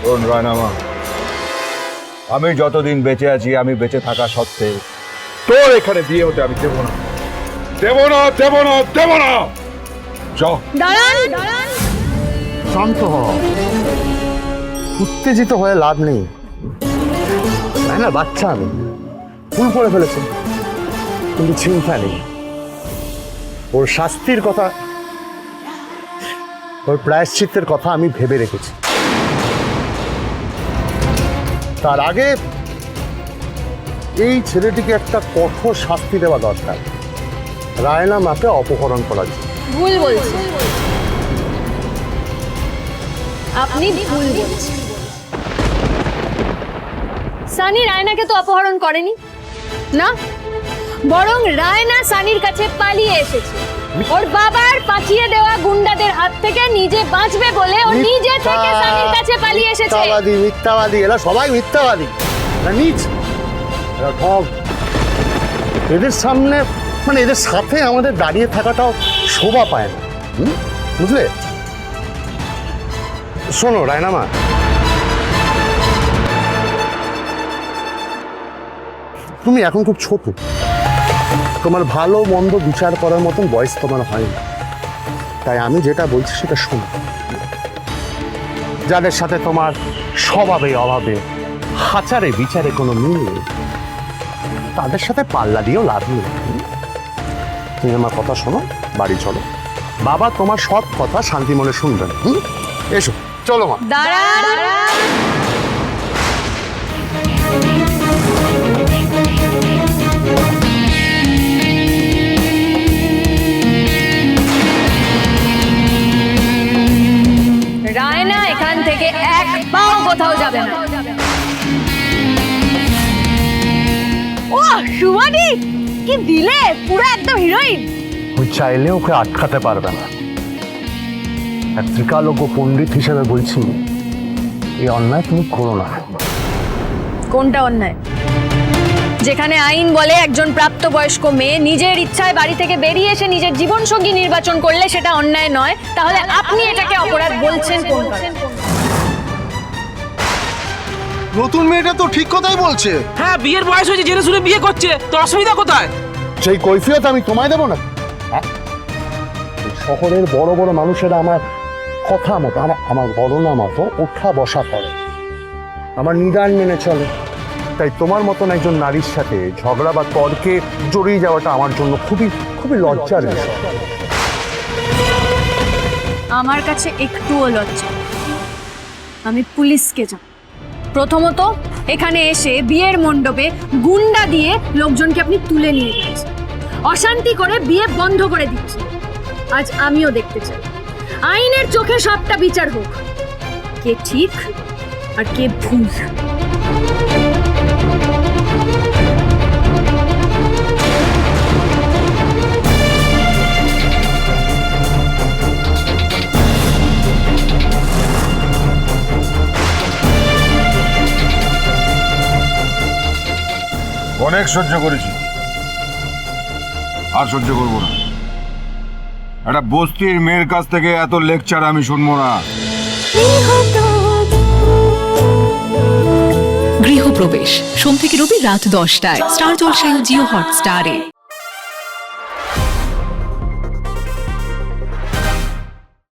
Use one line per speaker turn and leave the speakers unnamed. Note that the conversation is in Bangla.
শোন রায়নামা, আমি যতদিন বেঁচে আছি, আমি বেঁচে থাকা সত্ত্বে তোর এখানে বিয়ে হতে আমি দেবো না, দেবো না, দেবো না, দেবো না।
দাঁড়ান,
শান্ত হ, উত্তেজিত হয়ে লাভ নেই। তাই না, বাচ্চা আমি ভুল করে ফেলেছি, কিন্তু চিন্তা নেই। ওর শাস্তির কথা, ওর প্রায়শ্চিত্তের কথা আমি ভেবে রেখেছি। তার আগে এই ছেলেটিকে একটা কঠোর শাস্তি দেওয়া দরকার। রায়না মাকে অপহরণ করার জন্য।
ভুল বলছেন আপনি, ভুল বলছেন। সানি রায়নাকে তো অপহরণ করেনি না, বরং রায়না সানির কাছে পালিয়ে এসেছে। ওর বাবার পাঠিয়ে দেওয়া গুন্ডাদের হাত থেকে নিজে বাঁচবে বলে ও নিজে থেকে সানির কাছে পালিয়ে এসেছে।
মিথ্যাবাদী, মিথ্যাবাদী, এরা সবাই মিথ্যাবাদী, এরা নীচ, এরা ঠক। এদের সামনে, মানে এদের সাথে আমাদের দাঁড়িয়ে থাকাটাও শোভা পায় না, বুঝলে? শোনো রায়নামা, তুমি এখন খুব ছোট, তোমার ভালো মন্দ বিচার করার মতন বয়স তোমার হয়নি। তাই আমি যেটা বলছি সেটা শোনো। যাদের সাথে তোমার স্বভাবে অভাবে আচারে বিচারে কোনো মিল নেই, তাদের সাথে পাল্লা দিয়েও লাভ নেই। তুমি আমার কথা শোনো, বাড়ি চলো, বাবা তোমার সব কথা শান্তি মনে শুনবেন। এসো, চলো মা।
দাঁড়ান, রায়না এখান থেকে এক পাও কোথাও যাবে না। ও সুমানি, কি দিলে, পুরো একদম হিরোইন।
ওই চাইলে ওকে আটকাতে পারবে না। এক ত্রিকালজ্ঞ পণ্ডিত হিসেবে বলছি, এই অন্যায় তুমি করো না।
কোনটা অন্যায়? যেখানে আইন বলে একজন প্রাপ্তবয়স্ক মেয়ে নিজের ইচ্ছায় বাড়ি থেকে বেরিয়ে এসে নিজের জীবনসঙ্গী নির্বাচন করলে সেটা অন্যায় নয়, তাহলে আপনি এটাকে অপরাধ বলছেন কোন কারণে?
নতুন মেয়েটা তো ঠিক কথাই বলছে।
হ্যাঁ, বিয়ের বয়স হয়েছে, জেনে শুনে বিয়ে করছে, তো অসুবিধা কোথায়?
সেই কৈফিয়ত আমি তোমায় দেবো না? শহরের বড় বড় মানুষেরা আমার কথা মতো, আমার গণনা মতো ওঠা বসা করে, আমার নিদান মেনে চলে। তাই তোমার মতন একজন নারীর সাথে ঝগড়া বা তর্কে জড়িয়ে যাওয়াটা আমার জন্য খুবই খুবই লজ্জার বিষয়।
আমার কাছে একটুও লজ্জা। আমি পুলিশকে যাব। প্রথমত এখানে এসে বিয়ের মণ্ডপে গুন্ডা দিয়ে লোকজনকে আপনি তুলে নিয়ে যাচ্ছেন, অশান্তি করে বিয়ে বন্ধ করে দিচ্ছেন। আজ আমিও দেখতে চাই আইনের চোখে সবটা বিচার হোক, কে ঠিক আর কে ভুল।
অনেক সহ্য করেছি, আর সহ্য করবো না। একটা বস্তির মেয়ের কাছ থেকে এত লেকচার আমি শুনবো না।
গৃহপ্রবেশ সোম থেকে রবি রাত 10টায় স্টার জলসায় ও জিও হটস্টারে।